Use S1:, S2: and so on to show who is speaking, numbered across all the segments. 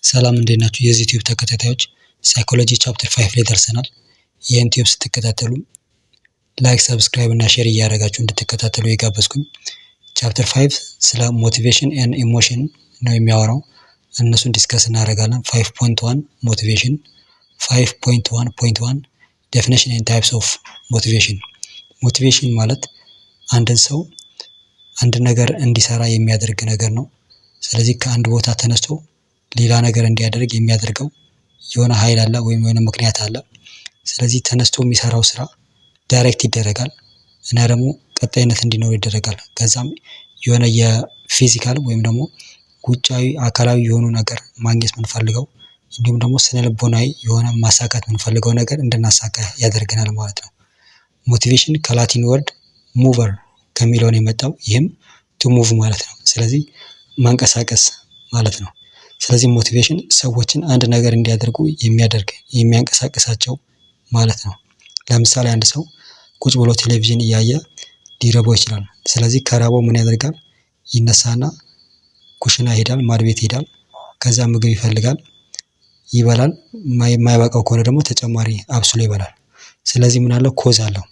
S1: ሰላም እንዴት ናችሁ? የዚህ ዩቲዩብ ተከታታዮች ሳይኮሎጂ ቻፕተር 5 ላይ ደርሰናል። ይህን ዩቲዩብ ስትከታተሉ ላይክ፣ ሰብስክራይብ እና ሼር እያደረጋችሁ እንድትከታተሉ የጋበዝኩኝ። ቻፕተር 5 ስለ ሞቲቬሽን ኤንድ ኢሞሽን ነው የሚያወራው። እነሱን ዲስከስ እናደርጋለን። 5.1 ሞቲቬሽን፣ 5.1.1 ዴፊኒሽን ኤንድ ታይፕስ ኦፍ ሞቲቬሽን። ሞቲቬሽን ማለት አንድን ሰው አንድ ነገር እንዲሰራ የሚያደርግ ነገር ነው። ስለዚህ ከአንድ ቦታ ተነስቶ ሌላ ነገር እንዲያደርግ የሚያደርገው የሆነ ኃይል አለ ወይም የሆነ ምክንያት አለ። ስለዚህ ተነስቶ የሚሰራው ስራ ዳይሬክት ይደረጋል እና ደግሞ ቀጣይነት እንዲኖር ይደረጋል። ከዛም የሆነ የፊዚካል ወይም ደግሞ ውጫዊ አካላዊ የሆኑ ነገር ማግኘት የምንፈልገው እንዲሁም ደግሞ ስነልቦናዊ የሆነ ማሳካት የምንፈልገው ነገር እንድናሳካ ያደርገናል ማለት ነው። ሞቲቬሽን ከላቲን ወርድ ሙቨር ከሚለው ነው የመጣው። ይህም ቱ ሙቭ ማለት ነው። ስለዚህ ማንቀሳቀስ ማለት ነው። ስለዚህ ሞቲቬሽን ሰዎችን አንድ ነገር እንዲያደርጉ የሚያንቀሳቅሳቸው ማለት ነው። ለምሳሌ አንድ ሰው ቁጭ ብሎ ቴሌቪዥን እያየ ሊረባው ይችላል። ስለዚህ ከራባው ምን ያደርጋል? ይነሳና ኩሽና ይሄዳል፣ ማድ ቤት ይሄዳል። ከዛ ምግብ ይፈልጋል፣ ይበላል። የማይበቃው ከሆነ ደግሞ ተጨማሪ አብስሎ ይበላል። ስለዚህ ምን አለው? ኮዝ አለው።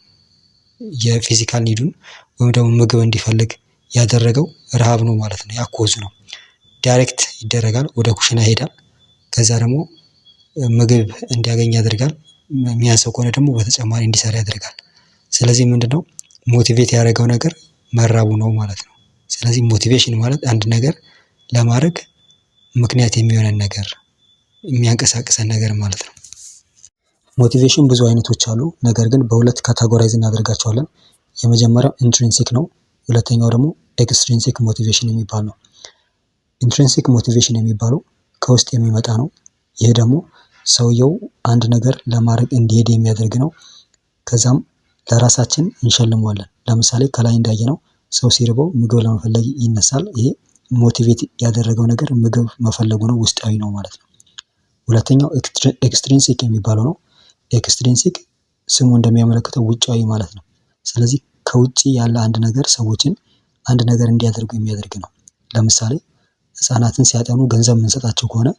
S1: የፊዚካል ኒዱን ወይም ደግሞ ምግብ እንዲፈልግ ያደረገው ረሃብ ነው ማለት ነው። ያ ኮዙ ነው። ዳይሬክት ይደረጋል፣ ወደ ኩሽና ይሄዳል። ከዛ ደግሞ ምግብ እንዲያገኝ ያደርጋል። የሚያንሰው ከሆነ ደግሞ በተጨማሪ እንዲሰራ ያደርጋል። ስለዚህ ምንድነው ሞቲቬት ያደረገው ነገር መራቡ ነው ማለት ነው። ስለዚህ ሞቲቬሽን ማለት አንድ ነገር ለማድረግ ምክንያት የሚሆነን ነገር፣ የሚያንቀሳቅሰን ነገር ማለት ነው። ሞቲቬሽን ብዙ አይነቶች አሉ። ነገር ግን በሁለት ካታጎራይዝ እናደርጋቸዋለን። የመጀመሪያው ኢንትሪንሲክ ነው። ሁለተኛው ደግሞ ኤክስትሪንሲክ ሞቲቬሽን የሚባል ነው። ኢንትሪንሲክ ሞቲቬሽን የሚባለው ከውስጥ የሚመጣ ነው። ይህ ደግሞ ሰውየው አንድ ነገር ለማድረግ እንዲሄድ የሚያደርግ ነው። ከዛም ለራሳችን እንሸልመዋለን። ለምሳሌ ከላይ እንዳየነው ሰው ሲርበው ምግብ ለመፈለግ ይነሳል። ይሄ ሞቲቬት ያደረገው ነገር ምግብ መፈለጉ ነው፣ ውስጣዊ ነው ማለት ነው። ሁለተኛው ኤክስትሪንሲክ የሚባለው ነው። ኤክስትሪንሲክ ስሙ እንደሚያመለክተው ውጫዊ ማለት ነው። ስለዚህ ከውጭ ያለ አንድ ነገር ሰዎችን አንድ ነገር እንዲያደርጉ የሚያደርግ ነው። ለምሳሌ ህፃናትን ሲያጠኑ ገንዘብ የምንሰጣቸው ከሆነ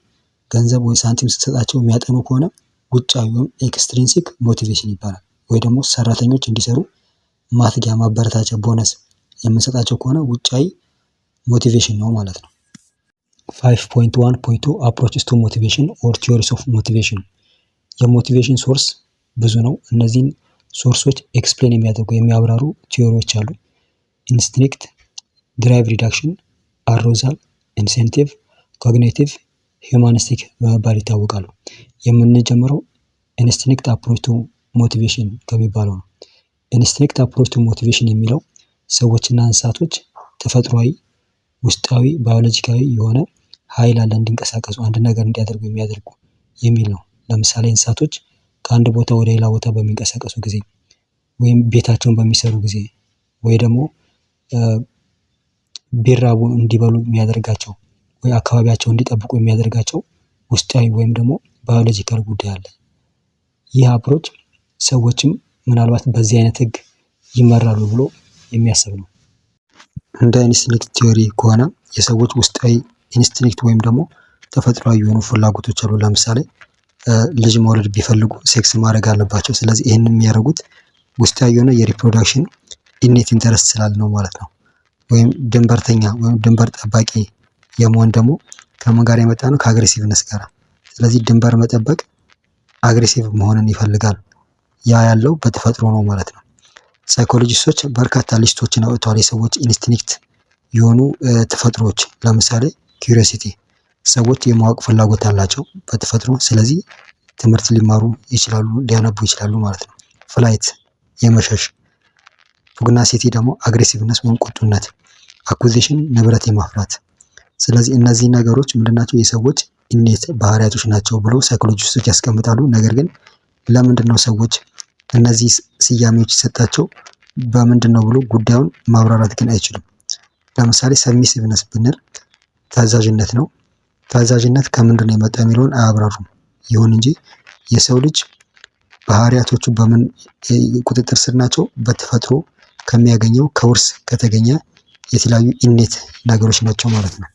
S1: ገንዘብ ወይ ሳንቲም ስንሰጣቸው የሚያጠኑ ከሆነ ውጫዊ ወይም ኤክስትሪንሲክ ሞቲቬሽን ይባላል። ወይ ደግሞ ሰራተኞች እንዲሰሩ ማትጊያ፣ ማበረታቻ፣ ቦነስ የምንሰጣቸው ከሆነ ውጫዊ ሞቲቬሽን ነው ማለት ነው። 5.1.2 አፕሮችስ ቱ ሞቲቬሽን ኦር ቲዮሪስ ኦፍ ሞቲቬሽን። የሞቲቬሽን ሶርስ ብዙ ነው። እነዚህን ሶርሶች ኤክስፕሌን የሚያደርጉ የሚያብራሩ ቲዮሪዎች አሉ። ኢንስቲንክት፣ ድራይቭ ሪዳክሽን፣ አሮዛል፣ ኢንሴንቲቭ፣ ኮግኒቲቭ፣ ሂውማኒስቲክ በመባል ይታወቃሉ። የምንጀምረው ኢንስቲንክት አፕሮች ቱ ሞቲቬሽን ከሚባለው ነው። ኢንስቲንክት አፕሮች ቱ ሞቲቬሽን የሚለው ሰዎችና እንስሳቶች ተፈጥሯዊ፣ ውስጣዊ፣ ባዮሎጂካዊ የሆነ ኃይል አለ እንዲንቀሳቀሱ አንድ ነገር እንዲያደርጉ የሚያደርጉ የሚል ነው። ለምሳሌ እንስሳቶች ከአንድ ቦታ ወደ ሌላ ቦታ በሚንቀሳቀሱ ጊዜ ወይም ቤታቸውን በሚሰሩ ጊዜ ወይ ደግሞ ቢራቡ እንዲበሉ የሚያደርጋቸው ወይ አካባቢያቸው እንዲጠብቁ የሚያደርጋቸው ውስጣዊ ወይም ደግሞ ባዮሎጂካል ጉዳይ አለ። ይህ አፕሮች ሰዎችም ምናልባት በዚህ አይነት ህግ ይመራሉ ብሎ የሚያስብ ነው። እንደ ኢንስቲንክት ቲዮሪ ከሆነ የሰዎች ውስጣዊ ኢንስቲንክት ወይም ደግሞ ተፈጥሯዊ የሆኑ ፍላጎቶች አሉ። ለምሳሌ ልጅ መውለድ ቢፈልጉ ሴክስ ማድረግ አለባቸው። ስለዚህ ይህንን የሚያደርጉት ውስጣዊ የሆነ የሪፕሮዳክሽን ኢኔት ኢንተረስት ስላለ ነው ማለት ነው። ወይም ድንበርተኛ ወይም ድንበር ጠባቂ የመሆን ደግሞ ከምን ጋር የመጣ ነው? ከአግሬሲቭነስ ጋር። ስለዚህ ድንበር መጠበቅ አግሬሲቭ መሆንን ይፈልጋል። ያ ያለው በተፈጥሮ ነው ማለት ነው። ሳይኮሎጂስቶች በርካታ ሊስቶችን አውጥተዋል የሰዎች ኢንስቲንክት የሆኑ ተፈጥሮዎች። ለምሳሌ ኪዩሪዮሲቲ፣ ሰዎች የማወቅ ፍላጎት አላቸው በተፈጥሮ። ስለዚህ ትምህርት ሊማሩ ይችላሉ፣ ሊያነቡ ይችላሉ ማለት ነው። ፍላይት፣ የመሸሽ። ፑግናሲቲ ደግሞ አግሬሲቭነስ ወይም ቁጡነት። አኩዚሽን፣ ንብረት የማፍራት። ስለዚህ እነዚህ ነገሮች ምንድናቸው? የሰዎች ኢኔት ባህሪያቶች ናቸው ብለው ሳይኮሎጂስቶች ያስቀምጣሉ። ነገር ግን ለምንድን ነው ሰዎች እነዚህ ስያሜዎች የሰጣቸው በምንድን ነው ብሎ ጉዳዩን ማብራራት ግን አይችሉም። ለምሳሌ ሰብሚሲቭነስ ብንል ታዛዥነት ነው። ታዛዥነት ከምንድን ነው የመጣ የሚለውን አያብራሩም። ይሁን እንጂ የሰው ልጅ ባህሪያቶቹ በምን ቁጥጥር ስር ናቸው? በተፈጥሮ ከሚያገኘው ከውርስ ከተገኘ የተለያዩ ኢኔት ነገሮች ናቸው ማለት ነው።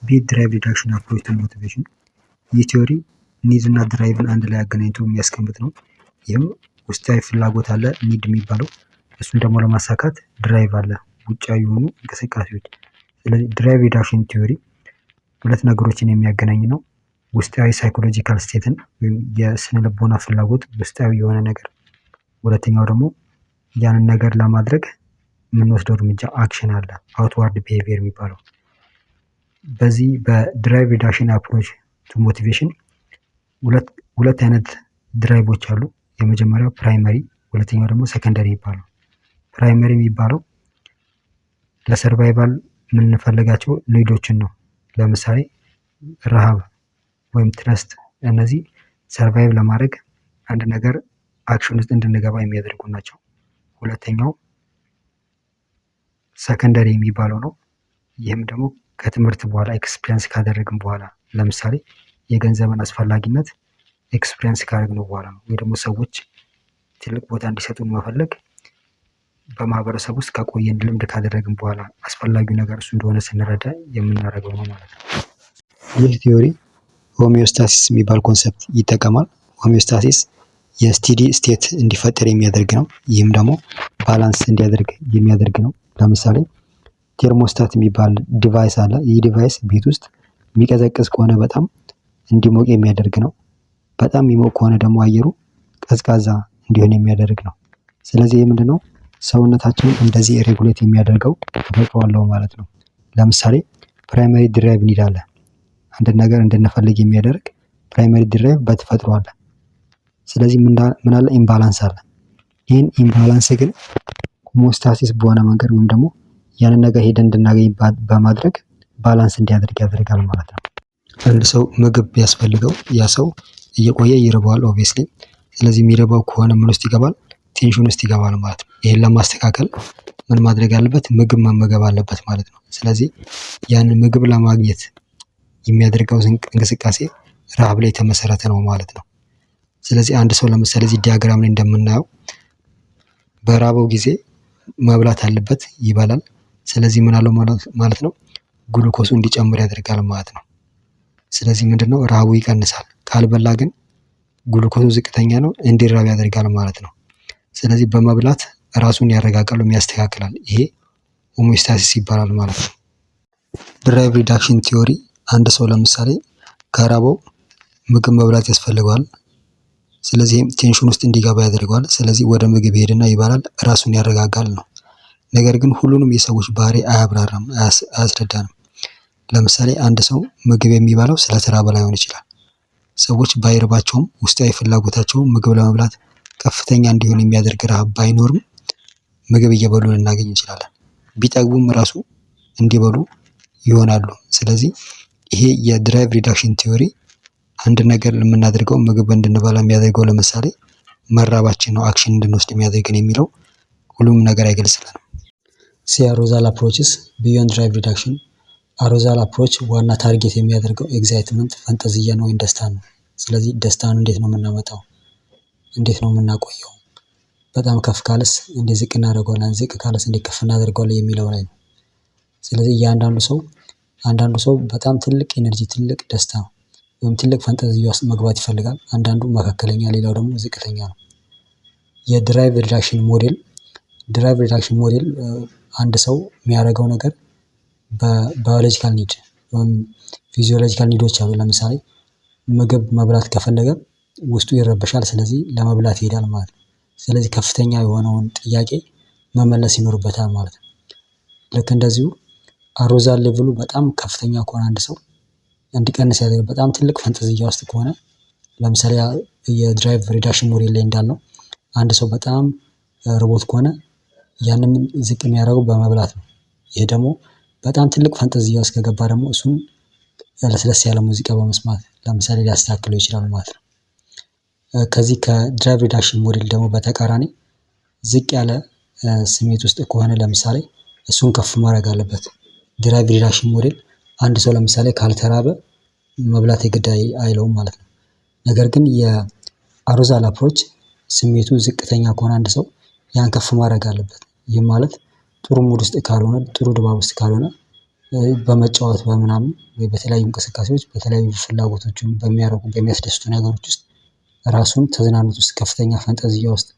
S1: ቢት ድራይቭ ሪዳክሽን አፕሮች ቱ ሞቲቬሽን ይህ ቲዮሪ ኒድ እና ድራይቭን አንድ ላይ አገናኝቶ የሚያስቀምጥ ነው። ይህም ውስጣዊ ፍላጎት አለ ኒድ የሚባለው፣ እሱን ደግሞ ለማሳካት ድራይቭ አለ ውጫዊ የሆኑ እንቅስቃሴዎች። ስለዚህ ድራይቭ ሪዳክሽን ቲዮሪ ሁለት ነገሮችን የሚያገናኝ ነው። ውስጣዊ ሳይኮሎጂካል ስቴትን ወይም የስነ ልቦና ፍላጎት ውስጣዊ የሆነ ነገር፣ ሁለተኛው ደግሞ ያንን ነገር ለማድረግ የምንወስደው እርምጃ አክሽን አለ አውትዋርድ ቢሄቪየር የሚባለው። በዚህ በድራይቭ ሪዳክሽን አፕሮች ቱ ሞቲቬሽን ሁለት አይነት ድራይቮች አሉ። የመጀመሪያው ፕራይመሪ፣ ሁለተኛው ደግሞ ሰከንደሪ ይባላል። ፕራይመሪ የሚባለው ለሰርቫይቫል የምንፈልጋቸው ኒዶችን ነው። ለምሳሌ ረሃብ ወይም ትረስት፣ እነዚህ ሰርቫይቭ ለማድረግ አንድ ነገር አክሽን ውስጥ እንድንገባ የሚያደርጉ ናቸው። ሁለተኛው ሰከንደሪ የሚባለው ነው። ይህም ደግሞ ከትምህርት በኋላ ኤክስፒሪየንስ ካደረግን በኋላ፣ ለምሳሌ የገንዘብን አስፈላጊነት ኤክስፒሪየንስ ካደረግን በኋላ ነው። ወይ ደግሞ ሰዎች ትልቅ ቦታ እንዲሰጡን መፈለግ በማህበረሰብ ውስጥ ከቆየን ልምድ ካደረግን በኋላ አስፈላጊው ነገር እሱ እንደሆነ ስንረዳ የምናደርገው ነው ማለት ነው። ይህ ቲዮሪ ሆሚዮስታሲስ የሚባል ኮንሰፕት ይጠቀማል። ሆሚዮስታሲስ የስቴዲ ስቴት እንዲፈጠር የሚያደርግ ነው። ይህም ደግሞ ባላንስ እንዲያደርግ የሚያደርግ ነው። ለምሳሌ ቴርሞስታት የሚባል ዲቫይስ አለ። ይህ ዲቫይስ ቤት ውስጥ የሚቀዘቅዝ ከሆነ በጣም እንዲሞቅ የሚያደርግ ነው። በጣም የሚሞቅ ከሆነ ደግሞ አየሩ ቀዝቃዛ እንዲሆን የሚያደርግ ነው። ስለዚህ ይህ ምንድነው? ሰውነታችን እንደዚህ ሬጉሌት የሚያደርገው ተፈጥሮ አለው ማለት ነው። ለምሳሌ ፕራይመሪ ድራይቭ ኒድ አለ። አንድ ነገር እንድንፈልግ የሚያደርግ ፕራይመሪ ድራይቭ በተፈጥሮ አለ። ስለዚህ ምን አለ? ኢምባላንስ አለ። ይህን ኢምባላንስ ግን ሆሞስታሲስ በሆነ መንገድ ወይም ደግሞ ያንን ነገር ሄደን እንድናገኝ በማድረግ ባላንስ እንዲያደርግ ያደርጋል ማለት ነው። አንድ ሰው ምግብ ቢያስፈልገው ያ ሰው እየቆየ ይርበዋል ኦብቪየስሊ። ስለዚህ የሚርበው ከሆነ ምን ውስጥ ይገባል? ቴንሽን ውስጥ ይገባል ማለት ነው። ይህን ለማስተካከል ምን ማድረግ አለበት? ምግብ መመገብ አለበት ማለት ነው። ስለዚህ ያንን ምግብ ለማግኘት የሚያደርገው እንቅስቃሴ ረሃብ ላይ የተመሰረተ ነው ማለት ነው። ስለዚህ አንድ ሰው ለምሳሌ እዚህ ዲያግራም ላይ እንደምናየው በራበው ጊዜ መብላት አለበት፣ ይበላል። ስለዚህ ምን አለው ማለት ነው? ግሉኮሱ እንዲጨምር ያደርጋል ማለት ነው። ስለዚህ ምንድነው? ረሃቡ ይቀንሳል። ካልበላ ግን ግሉኮሱ ዝቅተኛ ነው፣ እንዲራብ ያደርጋል ማለት ነው። ስለዚህ በመብላት ራሱን ያረጋጋል ወይም ያስተካክላል። ይሄ ሆሞስታሲስ ይባላል ማለት ነው። ድራይቭ ሪዳክሽን ቲዮሪ አንድ ሰው ለምሳሌ ከራበው ምግብ መብላት ያስፈልገዋል። ስለዚህም ቴንሽን ውስጥ እንዲገባ ያደርገዋል። ስለዚህ ወደ ምግብ ይሄድና ይበላል፣ ራሱን ያረጋጋል ነው። ነገር ግን ሁሉንም የሰዎች ባህሪ አያብራራም፣ አያስረዳንም። ለምሳሌ አንድ ሰው ምግብ የሚበላው ስለተራበ ላይሆን ይችላል። ሰዎች ባይርባቸውም ውስጣዊ ፍላጎታቸው ምግብ ለመብላት ከፍተኛ እንዲሆን የሚያደርግ ረሃብ ባይኖርም ምግብ እየበሉ ልናገኝ እንችላለን። ቢጠግቡም ራሱ እንዲበሉ ይሆናሉ። ስለዚህ ይሄ የድራይቭ ሪዳክሽን ቲዮሪ አንድ ነገር የምናደርገው ምግብ እንድንበላ የሚያደርገው ለምሳሌ መራባችን ነው፣ አክሽን እንድንወስድ የሚያደርገን የሚለው ሁሉም ነገር አይገልጽልንም። አሮዛል አፕሮችስ ቢዮንድ ድራይቭ ሪዳክሽን። አሮዛል አፕሮች ዋና ታርጌት የሚያደርገው ኤግዛይትመንት፣ ፈንጠዝያን ወይም ደስታን ነው። ስለዚህ ደስታን እንዴት ነው የምናመጣው? እንዴት ነው የምናቆየው? በጣም ከፍ ካለስ እንዴት ዝቅ እናደርገዋለን? ዝቅ ካለስ እንዴት ከፍ እናደርገዋለን የሚለው ላይ ነው። ስለዚህ አንዳንዱ ሰው በጣም ትልቅ ኤነርጂ፣ ትልቅ ደስታ ወይም ትልቅ ፈንጠዝያ ውስጥ መግባት ይፈልጋል። አንዳንዱ መካከለኛ፣ ሌላው ደግሞ ዝቅተኛ ነው። የድራይቭ ሪዳክሽን ሞዴል አንድ ሰው የሚያደርገው ነገር በባዮሎጂካል ኒድ ወይም ፊዚዮሎጂካል ኒዶች አሉ። ለምሳሌ ምግብ መብላት ከፈለገ ውስጡ ይረበሻል፣ ስለዚህ ለመብላት ይሄዳል ማለት ነው። ስለዚህ ከፍተኛ የሆነውን ጥያቄ መመለስ ይኖርበታል ማለት ነው። ልክ እንደዚሁ አሮዛል ሌቭሉ በጣም ከፍተኛ ከሆነ አንድ ሰው እንዲቀንስ ያደርጋል። በጣም ትልቅ ፈንጠዝያ ውስጥ ከሆነ ለምሳሌ የድራይቭ ሪዳክሽን ሞዴል ላይ እንዳልነው አንድ ሰው በጣም ርቦት ከሆነ ያንን ዝቅ የሚያደርገው በመብላት ነው። ይሄ ደግሞ በጣም ትልቅ ፈንጠዝያ ውስጥ ከገባ ደግሞ እሱን ለስለስ ያለ ሙዚቃ በመስማት ለምሳሌ ሊያስተካክለው ይችላል ማለት ነው። ከዚህ ከድራይቭ ሪዳክሽን ሞዴል ደግሞ በተቃራኒ ዝቅ ያለ ስሜት ውስጥ ከሆነ ለምሳሌ እሱን ከፍ ማድረግ አለበት። ድራይቭ ሪዳክሽን ሞዴል አንድ ሰው ለምሳሌ ካልተራበ መብላት የግድ አይለውም ማለት ነው። ነገር ግን የአሮዛል አፕሮች ስሜቱ ዝቅተኛ ከሆነ አንድ ሰው ያን ከፍ ማድረግ አለበት። ይህም ማለት ጥሩ ሙድ ውስጥ ካልሆነ፣ ጥሩ ድባብ ውስጥ ካልሆነ በመጫወት በምናምን ወይ በተለያዩ እንቅስቃሴዎች በተለያዩ ፍላጎቶችን በሚያስደስቱ ነገሮች ውስጥ ራሱን ተዝናኖት ውስጥ ከፍተኛ ፈንጠዝያ ውስጥ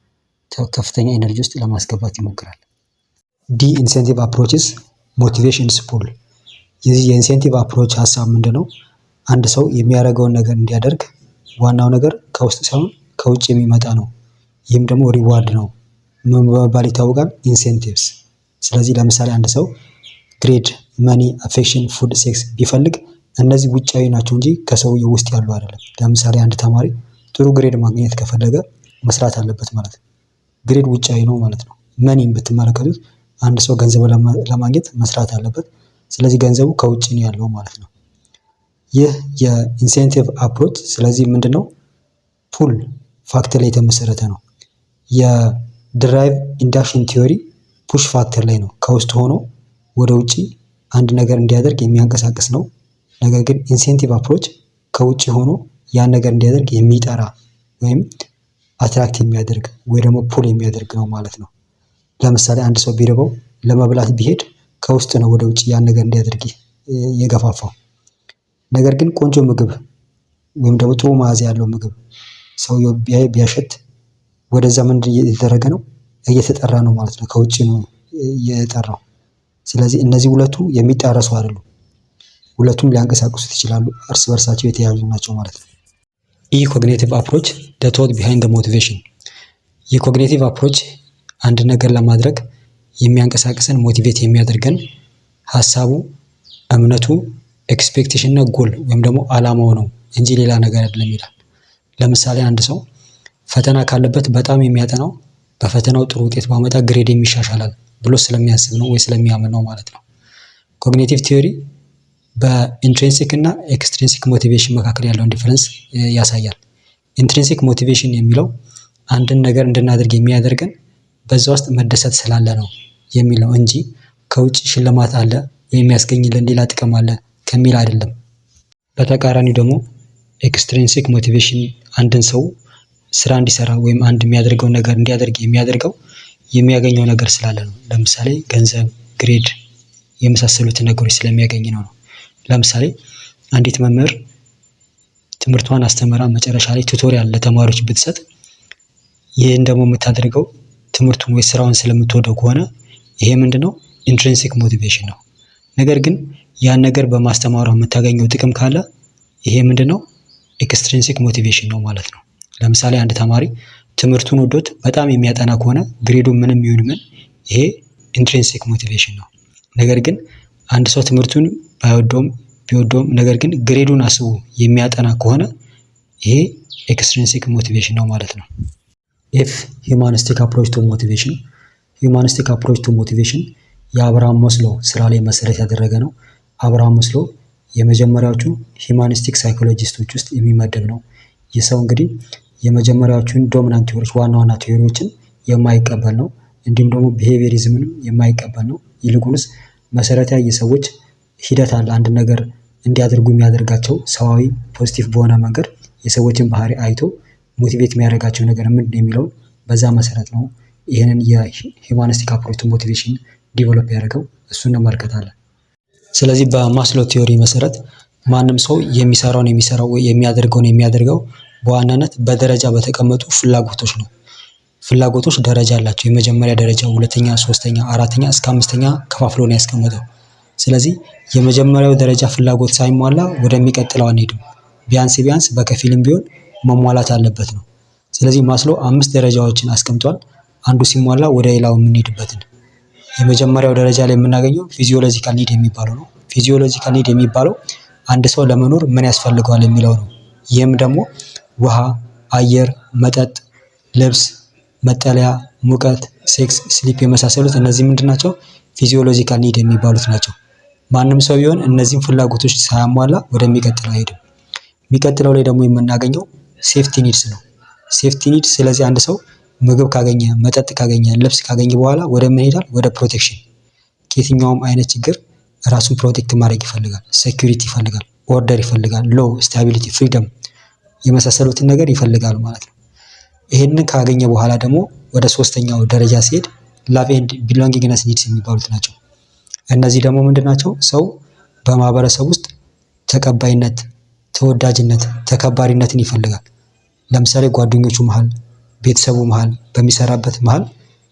S1: ከፍተኛ ኤነርጂ ውስጥ ለማስገባት ይሞክራል። ዲ ኢንሴንቲቭ አፕሮችስ ሞቲቬሽንስ ፑል። የዚህ የኢንሴንቲቭ አፕሮች ሀሳብ ምንድነው? አንድ ሰው የሚያደርገውን ነገር እንዲያደርግ ዋናው ነገር ከውስጥ ሳይሆን ከውጭ የሚመጣ ነው። ይህም ደግሞ ሪዋርድ ነው። ምን በመባል ይታወቃል? ኢንሴንቲቭስ። ስለዚህ ለምሳሌ አንድ ሰው ግሬድ፣ መኒ፣ አፌክሽን፣ ፉድ፣ ሴክስ ቢፈልግ እነዚህ ውጫዊ ናቸው እንጂ ከሰውየው ውስጥ ያሉ አይደለም። ለምሳሌ አንድ ተማሪ ጥሩ ግሬድ ማግኘት ከፈለገ መስራት አለበት ማለት ነው። ግሬድ ውጫዊ ነው ማለት ነው። መኒን ብትመለከቱት አንድ ሰው ገንዘብ ለማግኘት መስራት አለበት። ስለዚህ ገንዘቡ ከውጭ ነው ያለው ማለት ነው። ይህ የኢንሴንቲቭ አፕሮች ስለዚህ ምንድነው? ፑል ፋክተር ላይ የተመሰረተ ነው። የድራይቭ ኢንዳክሽን ቲዮሪ ፑሽ ፋክተር ላይ ነው። ከውስጥ ሆኖ ወደ ውጭ አንድ ነገር እንዲያደርግ የሚያንቀሳቅስ ነው። ነገር ግን ኢንሴንቲቭ አፕሮች ከውጭ ሆኖ ያን ነገር እንዲያደርግ የሚጠራ ወይም አትራክት የሚያደርግ ወይ ደግሞ ፑል የሚያደርግ ነው ማለት ነው። ለምሳሌ አንድ ሰው ቢርበው ለመብላት ቢሄድ ከውስጥ ነው ወደ ውጭ ያን ነገር እንዲያደርግ የገፋፋው። ነገር ግን ቆንጆ ምግብ ወይም ደግሞ ጥሩ መዓዛ ያለው ምግብ ሰውየው ቢያሸት ወደዛ ምንድን እየተደረገ ነው? እየተጠራ ነው ማለት ነው። ከውጭ ነው የጠራው። ስለዚህ እነዚህ ሁለቱ የሚጣረሱ አይደሉም። ሁለቱም ሊያንቀሳቅሱት ይችላሉ። እርስ በርሳቸው የተያያዙ ናቸው ማለት ነው። ኢ ኮግኒቲቭ አፕሮች ዘ ቶት ቢሃይንድ ዘ ሞቲቬሽን። የኮግኒቲቭ አፕሮች አንድ ነገር ለማድረግ የሚያንቀሳቅሰን ሞቲቬት የሚያደርገን ሀሳቡ፣ እምነቱ፣ ኤክስፔክቴሽን እና ጎል ወይም ደግሞ አላማው ነው እንጂ ሌላ ነገር አይደለም ይላል። ለምሳሌ አንድ ሰው ፈተና ካለበት በጣም የሚያጠናው በፈተናው ጥሩ ውጤት ባመጣ ግሬድ ይሻሻላል ብሎ ስለሚያስብ ነው ወይ ስለሚያምን ነው ማለት ነው። ኮግኒቲቭ ቲዮሪ በኢንትሪንሲክ እና ኤክስትሪንሲክ ሞቲቬሽን መካከል ያለውን ዲፈረንስ ያሳያል። ኢንትሪንሲክ ሞቲቬሽን የሚለው አንድን ነገር እንድናደርግ የሚያደርገን በዛ ውስጥ መደሰት ስላለ ነው የሚል ነው እንጂ ከውጭ ሽልማት አለ ወይም የሚያስገኝልን ሌላ ጥቅም አለ ከሚል አይደለም። በተቃራኒው ደግሞ ኤክስትሪንሲክ ሞቲቬሽን አንድን ሰው ስራ እንዲሰራ ወይም አንድ የሚያደርገውን ነገር እንዲያደርግ የሚያደርገው የሚያገኘው ነገር ስላለ ነው። ለምሳሌ ገንዘብ፣ ግሬድ የመሳሰሉትን ነገሮች ስለሚያገኝ ነው። ለምሳሌ አንዲት መምህር ትምህርቷን አስተምራ መጨረሻ ላይ ቱቶሪያል ለተማሪዎች ብትሰጥ ይህን ደግሞ የምታደርገው ትምህርቱን ወይ ስራውን ስለምትወደው ከሆነ ይሄ ምንድነው? ኢንትሪንሲክ ሞቲቬሽን ነው። ነገር ግን ያን ነገር በማስተማሯ የምታገኘው ጥቅም ካለ ይሄ ምንድነው? ኤክስትሪንሲክ ሞቲቬሽን ነው ማለት ነው። ለምሳሌ አንድ ተማሪ ትምህርቱን ወዶት በጣም የሚያጠና ከሆነ ግሬዱ ምንም ይሁን ምን ይሄ ኢንትሪንሲክ ሞቲቬሽን ነው። ነገር ግን አንድ ሰው ትምህርቱን ቢወደውም ነገር ግን ግሬዱን አስቦ የሚያጠና ከሆነ ይሄ ኤክስትሪንሲክ ሞቲቬሽን ነው ማለት ነው። ኤፍ ሂውማኒስቲክ አፕሮች ቱ ሞቲቬሽን። ሂውማኒስቲክ አፕሮች ቱ ሞቲቬሽን የአብርሃም መስሎ ስራ ላይ መሰረት ያደረገ ነው። አብርሃም መስሎ የመጀመሪያዎቹ ሂውማኒስቲክ ሳይኮሎጂስቶች ውስጥ የሚመደብ ነው። ይህ ሰው እንግዲህ የመጀመሪያዎቹን ዶሚናንት ቲዎሪዎች ዋና ዋና ቲዎሪዎችን የማይቀበል ነው። እንዲሁም ደግሞ ቢሄቪየሪዝምንም የማይቀበል ነው። ይልቁንስ መሰረታዊ የሰዎች ሂደት አለ። አንድ ነገር እንዲያደርጉ የሚያደርጋቸው ሰዋዊ ፖዚቲቭ በሆነ መንገድ የሰዎችን ባህሪ አይቶ ሞቲቬት የሚያደርጋቸው ነገር ምንድን ነው የሚለውን በዛ መሰረት ነው ይህንን የሂውማኒስቲክ አፕሮች ቱ ሞቲቬሽን ዲቨሎፕ ያደረገው። እሱን እንመለከታለን። ስለዚህ በማስሎ ቲዮሪ መሰረት ማንም ሰው የሚሰራው ወይ የሚያደርገው በዋናነት በደረጃ በተቀመጡ ፍላጎቶች ነው። ፍላጎቶች ደረጃ አላቸው። የመጀመሪያ ደረጃ፣ ሁለተኛ፣ ሶስተኛ፣ አራተኛ እስከ አምስተኛ ከፋፍሎ ነው ያስቀመጠው። ስለዚህ የመጀመሪያው ደረጃ ፍላጎት ሳይሟላ ወደሚቀጥለው አንሄድም። ቢያንስ በከፊልም ቢሆን መሟላት አለበት ነው። ስለዚህ ማስሎ 5 ደረጃዎችን አስቀምጧል። አንዱ ሲሟላ ወደ ሌላው የምንሄድበትን። የመጀመሪያው ደረጃ ላይ የምናገኘው ፊዚዮሎጂካል ኒድ የሚባለው ነው። ፊዚዮሎጂካል ኒድ የሚባለው አንድ ሰው ለመኖር ምን ያስፈልገዋል የሚለው ነው። ይህም ደግሞ ውሃ፣ አየር፣ መጠጥ፣ ልብስ፣ መጠለያ፣ ሙቀት፣ ሴክስ፣ ስሊፕ የመሳሰሉት እነዚህ ምንድን ናቸው? ፊዚዮሎጂካል ኒድ የሚባሉት ናቸው። ማንም ሰው ቢሆን እነዚህን ፍላጎቶች ሳያሟላ ወደሚቀጥለው አይሄድም። የሚቀጥለው ላይ ደግሞ የምናገኘው ሴፍቲ ኒድስ ነው። ሴፍቲ ኒድ። ስለዚህ አንድ ሰው ምግብ ካገኘ፣ መጠጥ ካገኘ፣ ልብስ ካገኘ በኋላ ወደ ምን ይሄዳል? ወደ ፕሮቴክሽን። ከየትኛውም አይነት ችግር ራሱን ፕሮቴክት ማድረግ ይፈልጋል። ሴኩሪቲ ይፈልጋል፣ ኦርደር ይፈልጋል፣ ሎው፣ ስታቢሊቲ፣ ፍሪደም የመሳሰሉትን ነገር ይፈልጋል ማለት ነው። ይሄንን ካገኘ በኋላ ደግሞ ወደ 3ኛው ደረጃ ሲሄድ ላቭ ኤንድ ቢሎንጊንግነስ ኒድስ የሚባሉት ናቸው። እነዚህ ደግሞ ምንድን ናቸው? ሰው በማህበረሰብ ውስጥ ተቀባይነት፣ ተወዳጅነት፣ ተከባሪነትን ይፈልጋል። ለምሳሌ ጓደኞቹ መሃል፣ ቤተሰቡ መሃል፣ በሚሰራበት መሃል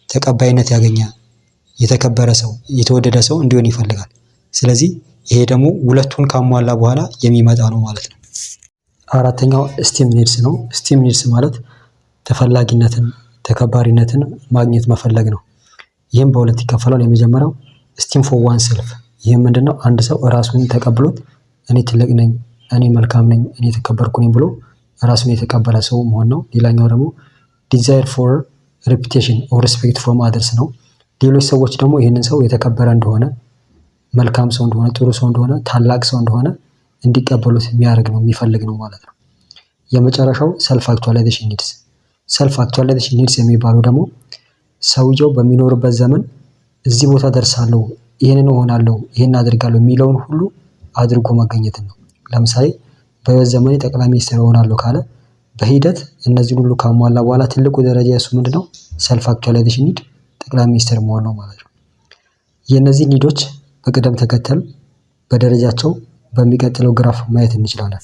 S1: ተቀባይነት ያገኘ የተከበረ ሰው፣ የተወደደ ሰው እንዲሆን ይፈልጋል። ስለዚህ ይሄ ደግሞ ሁለቱን ካሟላ በኋላ የሚመጣ ነው ማለት ነው። አራተኛው ስቲም ኒድስ ነው። ስቲም ኒድስ ማለት ተፈላጊነትን፣ ተከባሪነትን ማግኘት መፈለግ ነው። ይህም በሁለት ይከፈላል። የመጀመሪያው ስቲም ፎር ዋን ሰልፍ። ይህም ምንድነው? አንድ ሰው ራሱን ተቀብሎት እኔ ትልቅ ነኝ፣ እኔ መልካም ነኝ፣ እኔ የተከበርኩ ነኝ ብሎ ራሱን የተቀበለ ሰው መሆን ነው። ሌላኛው ደግሞ ዲዛይር ፎር ሬፑቴሽን ኦር ሪስፔክት ፍሮም አደርስ ነው። ሌሎች ሰዎች ደግሞ ይህንን ሰው የተከበረ እንደሆነ፣ መልካም ሰው እንደሆነ፣ ጥሩ ሰው እንደሆነ፣ ታላቅ ሰው እንደሆነ እንዲቀበሉት የሚያደርግ ነው፣ የሚፈልግ ነው ማለት ነው። የመጨረሻው ሰልፍ አክቹዋላይዜሽን ኒድስ። ሰልፍ አክቹዋላይዜሽን ኒድስ የሚባለው ደግሞ ሰውየው በሚኖርበት ዘመን እዚህ ቦታ ደርሳለሁ፣ ይህንን እሆናለሁ፣ ይህን አድርጋለሁ የሚለውን ሁሉ አድርጎ መገኘትን ነው። ለምሳሌ በህይወት ዘመኔ ጠቅላይ ሚኒስትር እሆናለሁ ካለ በሂደት እነዚህን ሁሉ ካሟላ በኋላ ትልቁ ደረጃ የሱ ምንድነው? ሰልፍ አክቹዋላይዜሽን ኒድ ጠቅላይ ሚኒስትር መሆን ነው ማለት ነው። የእነዚህ ኒዶች በቅደም ተከተል በደረጃቸው በሚቀጥለው ግራፍ ማየት እንችላለን።